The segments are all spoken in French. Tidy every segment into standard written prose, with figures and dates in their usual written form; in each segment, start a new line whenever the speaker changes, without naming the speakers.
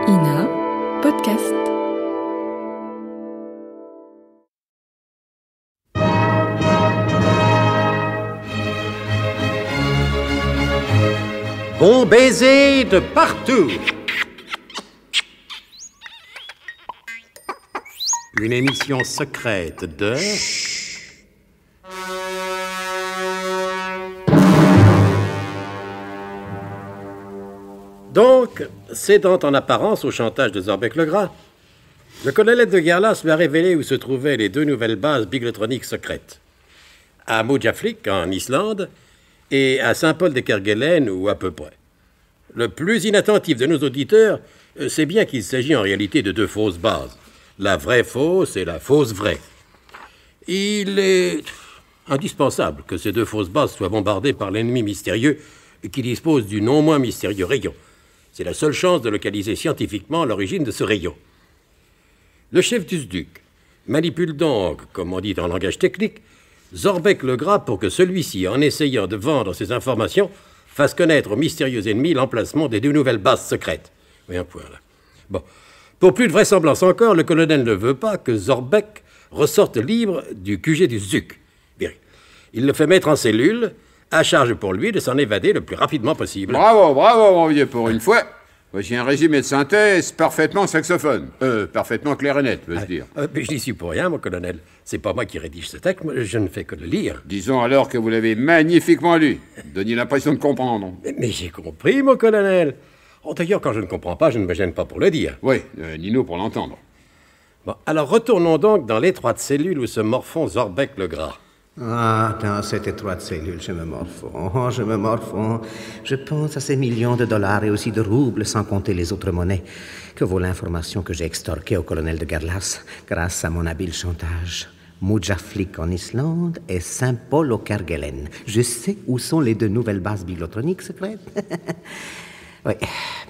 INA Podcast.
Bon baiser de partout. Une émission secrète de... Donc, cédant en apparence au chantage de Zorbeck-le-Gras, le colonel de Gerlas lui a révélé où se trouvaient les deux nouvelles bases biglothroniques secrètes. À Mojaflik, en Islande, et à Saint-Paul-de-Kerguelen, ou à peu près. Le plus inattentif de nos auditeurs sait bien qu'il s'agit en réalité de deux fausses bases. La vraie fausse et la fausse vraie. Il est indispensable que ces deux fausses bases soient bombardées par l'ennemi mystérieux qui dispose du non moins mystérieux rayon. C'est la seule chance de localiser scientifiquement l'origine de ce rayon. Le chef du SDUC manipule donc, comme on dit en langage technique, Zorbeck-le-Gras pour que celui-ci, en essayant de vendre ses informations, fasse connaître au mystérieux ennemi l'emplacement des deux nouvelles bases secrètes. Oui, un point là. Bon. Pour plus de vraisemblance encore, le colonel ne veut pas que Zorbeck ressorte libre du QG du SDUC. Bien. Il le fait mettre en cellule, à charge pour lui de s'en évader le plus rapidement possible.
Bravo, mon vieux, pour une fois. Voici un résumé de synthèse parfaitement saxophone. Parfaitement clair et net, veux-je dire.
Mais je n'y suis pour rien, mon colonel. C'est pas moi qui rédige ce texte, je ne fais que le lire.
Disons alors que vous l'avez magnifiquement lu. Donniez l'impression de comprendre.
Mais j'ai compris, mon colonel. Oh, d'ailleurs, quand je ne comprends pas, je ne me gêne pas pour le dire.
Oui, ni nous pour l'entendre.
Bon, alors retournons donc dans l'étroite cellule où se morfond Zorbeck-le-Gras.
Ah, dans cette étroite cellule, je me morfonds. Je pense à ces millions de dollars et aussi de roubles, sans compter les autres monnaies, que vaut l'information que j'ai extorquée au colonel de Gerlas grâce à mon habile chantage. Mojaflik en Islande et Saint-Paul au Kerguelen. Je sais où sont les deux nouvelles bases biglothroniques secrètes. Oui,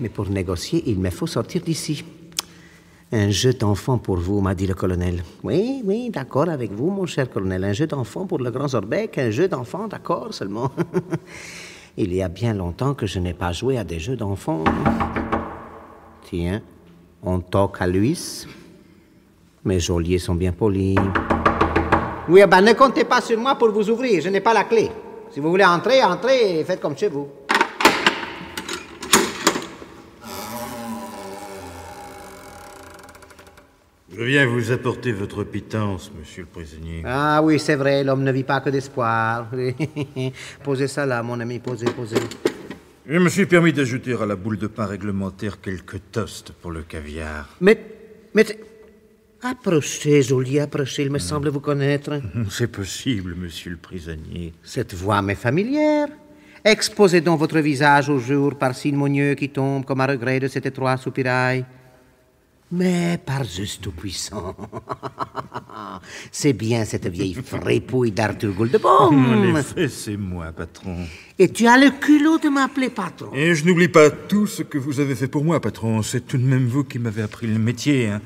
mais pour négocier, il me faut sortir d'ici. Un jeu d'enfant pour vous, m'a dit le colonel. Oui, d'accord avec vous, mon cher colonel. Un jeu d'enfant pour le grand Zorbeck, un jeu d'enfant, d'accord, seulement. Il y a bien longtemps que je n'ai pas joué à des jeux d'enfant. Tiens, on toque à l'huisse. Mes geôliers sont bien polis. Oui, ne comptez pas sur moi pour vous ouvrir, je n'ai pas la clé. Si vous voulez entrer, entrez et faites comme chez vous.
Je viens vous apporter votre pitance, monsieur le prisonnier.
Ah oui, c'est vrai, l'homme ne vit pas que d'espoir. Posez ça là, mon ami, posez.
Je me suis permis d'ajouter à la boule de pain réglementaire quelques toasts pour le caviar.
Mais... Approchez, geôlier, approchez, il me semble vous connaître.
C'est possible, monsieur le prisonnier.
Cette voix m'est familière. Exposez donc votre visage au jour par signe qui tombe comme à regret de cet étroit soupirail. Mais par Zeus tout-puissant, c'est bien cette vieille frépouille d'Arthur Goldbaum.
En effet, c'est moi, patron.
Et tu as le culot de m'appeler patron.
Et je n'oublie pas tout ce que vous avez fait pour moi, patron. C'est tout de même vous qui m'avez appris le métier, hein.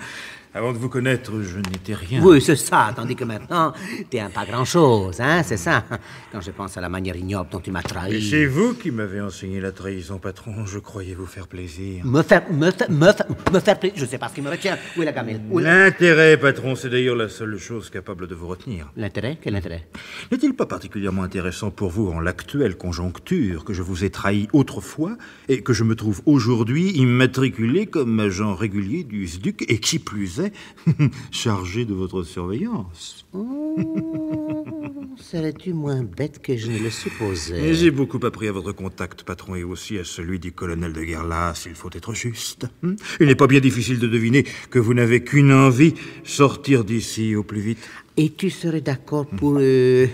Avant de vous connaître, je n'étais rien.
Oui, c'est ça, tandis que maintenant, t'es un pas grand-chose, hein, c'est ça. Quand je pense à la manière ignoble dont tu m'as trahi...
Et c'est vous qui m'avez enseigné la trahison, patron. Je croyais vous faire plaisir.
Me faire plaisir, je ne sais pas ce qui me retient. Où est la gamelle?
L'intérêt, patron, c'est d'ailleurs la seule chose capable de vous retenir.
L'intérêt? Quel intérêt?
N'est-il pas particulièrement intéressant pour vous en l'actuelle conjoncture que je vous ai trahi autrefois et que je me trouve aujourd'hui immatriculé comme agent régulier du SDUC et qui plus est, chargé de votre surveillance?
Serais-tu moins bête que je ne le supposais?
Et j'ai beaucoup appris à votre contact, patron, et aussi à celui du colonel de Gerlas, il faut être juste. Il n'est pas bien difficile de deviner que vous n'avez qu'une envie, sortir d'ici au plus vite.
Et tu serais d'accord pour me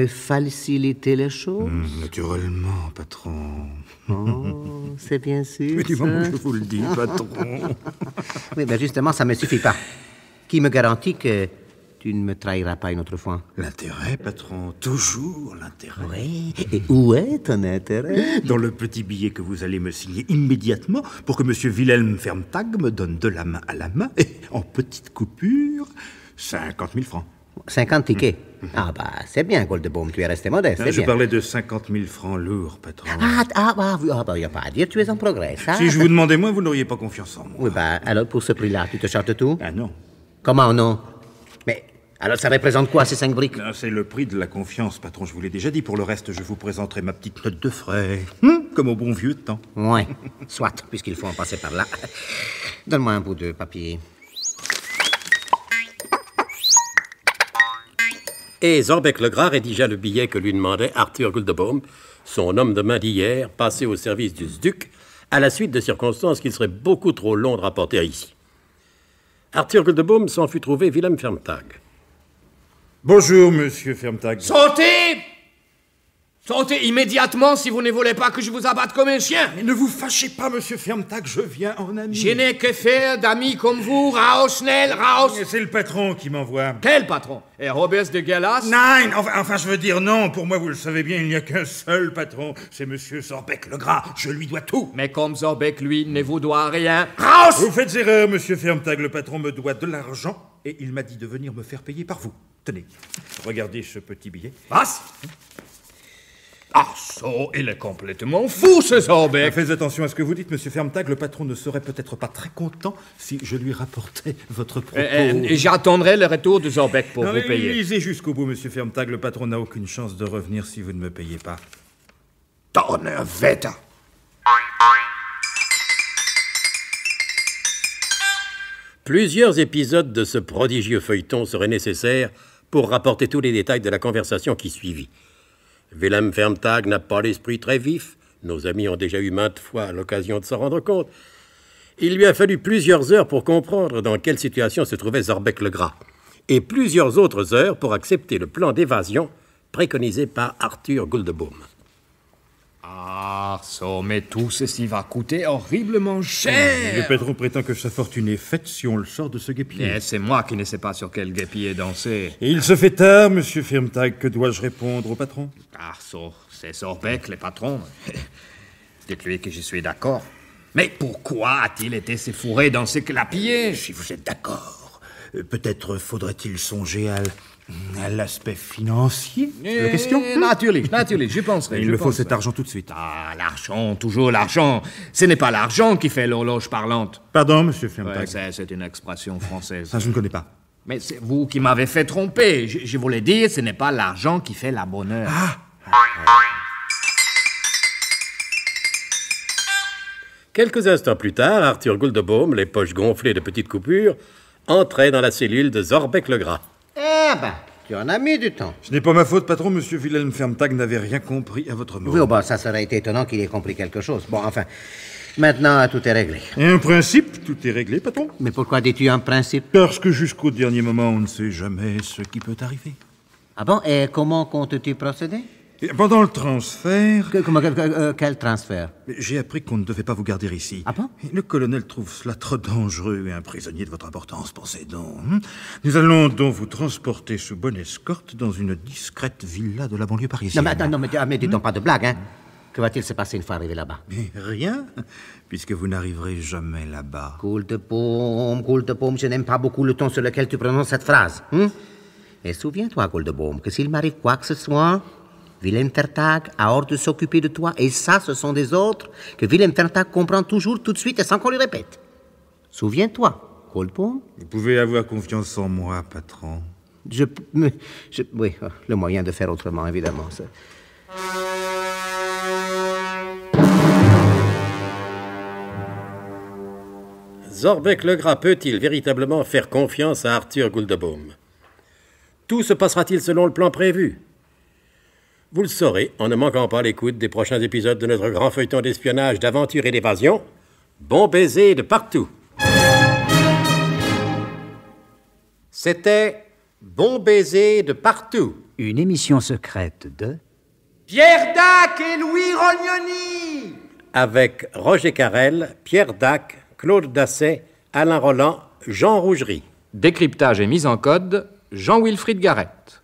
faciliter les choses?
Naturellement, patron.
Oh, c'est bien sûr.
Mais du moment que je vous le dis, patron.
Oui, ben justement, ça ne me suffit pas. Qui me garantit que tu ne me trahiras pas une autre fois?
L'intérêt, patron, toujours l'intérêt.
Oui, et où est ton intérêt?
Dans le petit billet que vous allez me signer immédiatement pour que M. Wilhelm Ferntag me donne de la main à la main et en petite coupure 50 000 francs.
50 tickets. Ah bah, c'est bien, Goldebaum, tu es resté modeste, c'est
Je
bien.
parlais de 50 000 francs lourds, patron.
Il n'y a pas à dire, tu es en progrès, ça.
Si je vous demandais moins, vous n'auriez pas confiance en moi.
Oui, bah, alors pour ce prix-là, tu te charges tout?
Ah non.
Comment non? Mais, alors ça représente quoi, ces 5 briques?
Non, c'est le prix de la confiance, patron, je vous l'ai déjà dit. Pour le reste, je vous présenterai ma petite note de frais. Comme au bon vieux temps.
Ouais, soit, puisqu'il faut en passer par là. Donne-moi un bout de papier.
Et Zorbeck-Legras rédigea le billet que lui demandait Arthur Goldebaum, son homme de main d'hier, passé au service du SDUC, à la suite de circonstances qu'il serait beaucoup trop long de rapporter ici. Arthur Goldebaum s'en fut trouver Wilhelm Fermtag.
Bonjour, monsieur Fermtag.
Sautez! Sautez immédiatement si vous ne voulez pas que je vous abatte comme un chien.
Mais ne vous fâchez pas, monsieur Fermtag, je viens en ami.
Je n'ai que faire d'amis comme vous, Raus, schnell, Raus.
C'est le patron qui m'envoie.
Quel patron? Et Robert de Gallas?
Nein, enfin, je veux dire non. Pour moi, vous le savez bien, il n'y a qu'un seul patron. C'est monsieur Zorbeck-Legras. Je lui dois tout.
Mais comme Zorbeck, lui, ne vous doit rien. Raus!
Vous faites erreur, monsieur Fermtag. Le patron me doit de l'argent et il m'a dit de venir me faire payer par vous. Tenez, regardez ce petit billet.
Was? Ah, ça, il est complètement fou, ce Zorbeck.
Faites attention à ce que vous dites, monsieur Fermtag. Le patron ne serait peut-être pas très content si je lui rapportais votre propos.
Et j'attendrai le retour de Zorbeck pour vous payer.
Lisez jusqu'au bout, monsieur Fermtag. Le patron n'a aucune chance de revenir si vous ne me payez pas.
Donnerwetter.
Plusieurs épisodes de ce prodigieux feuilleton seraient nécessaires pour rapporter tous les détails de la conversation qui suivit. Wilhelm Fermtag n'a pas l'esprit très vif, nos amis ont déjà eu maintes fois l'occasion de s'en rendre compte. Il lui a fallu plusieurs heures pour comprendre dans quelle situation se trouvait Zorbeck-Legras, et plusieurs autres heures pour accepter le plan d'évasion préconisé par Arthur Goldebaum.
Ah, ça, mais tout ceci va coûter horriblement cher.
Le patron prétend que sa fortune est faite si on le sort de ce guépier.
Et c'est moi qui ne sais pas sur quel guépier danser.
Il se fait tard, monsieur Fermtag. Que dois-je répondre au patron?
Ah, ça, c'est Zorbeck, le patron. Dites-lui que je suis d'accord. Mais pourquoi a-t-il été se fourrer dans ce clapier?
Si vous êtes d'accord, peut-être faudrait-il songer à l'aspect financier de la question.
Naturellement, je penserai.
Il me faut cet argent tout de suite.
Ah, l'argent, toujours l'argent. Ce n'est pas l'argent qui fait l'horloge parlante.
Pardon, monsieur Fermtag.
Ouais, c'est une expression française.
Ça, je ne connais pas.
Mais c'est vous qui m'avez fait tromper. Je voulais dire, ce n'est pas l'argent qui fait la bonne heure.
Quelques instants plus tard, Arthur Goldebaum, les poches gonflées de petites coupures, entrait dans la cellule de Zorbeck-Legras.
Eh ben, tu en as mis du temps.
Ce n'est pas ma faute, patron. Monsieur Wilhelm Fermtag n'avait rien compris à votre mot.
Oui, bah, ça serait été étonnant qu'il ait compris quelque chose. Bon, enfin, maintenant, tout est réglé.
Et un principe, tout est réglé, patron.
Mais pourquoi dis-tu un principe?
Parce que jusqu'au dernier moment, on ne sait jamais ce qui peut arriver.
Ah bon, et comment comptes-tu procéder?
Et pendant le transfert...
Quel transfert?
J'ai appris qu'on ne devait pas vous garder ici.
Ah bon?
Le colonel trouve cela trop dangereux et un prisonnier de votre importance, pensez donc. Nous allons donc vous transporter sous bonne escorte dans une discrète villa de la banlieue parisienne.
Mais dis donc pas de blague, hein? Que va-t-il se passer une fois arrivé là-bas?
Mais rien, puisque vous n'arriverez jamais là-bas.
Goldebaum, je n'aime pas beaucoup le ton sur lequel tu prononces cette phrase. Et souviens-toi, Goldebaum, que s'il m'arrive quoi que ce soit, Wilhelm Fermtag a hors de s'occuper de toi, et ça, ce sont des autres que Wilhelm Fermtag comprend toujours tout de suite et sans qu'on lui répète. Souviens-toi, Goldebaum.
Vous pouvez avoir confiance en moi, patron.
Oui, le moyen de faire autrement, évidemment. Ça.
Zorbeck-Legras peut-il véritablement faire confiance à Arthur Goldebaum? Tout se passera-t-il selon le plan prévu? Vous le saurez en ne manquant pas l'écoute des prochains épisodes de notre grand feuilleton d'espionnage, d'aventure et d'évasion. Bon baiser de partout. C'était Bon baiser de partout.
Une émission secrète de
Pierre Dac et Louis Rognoni.
Avec Roger Carrel, Pierre Dac, Claude Dasset, Alain Roland, Jean Rougerie.
Décryptage et mise en code, Jean-Wilfried Garrett.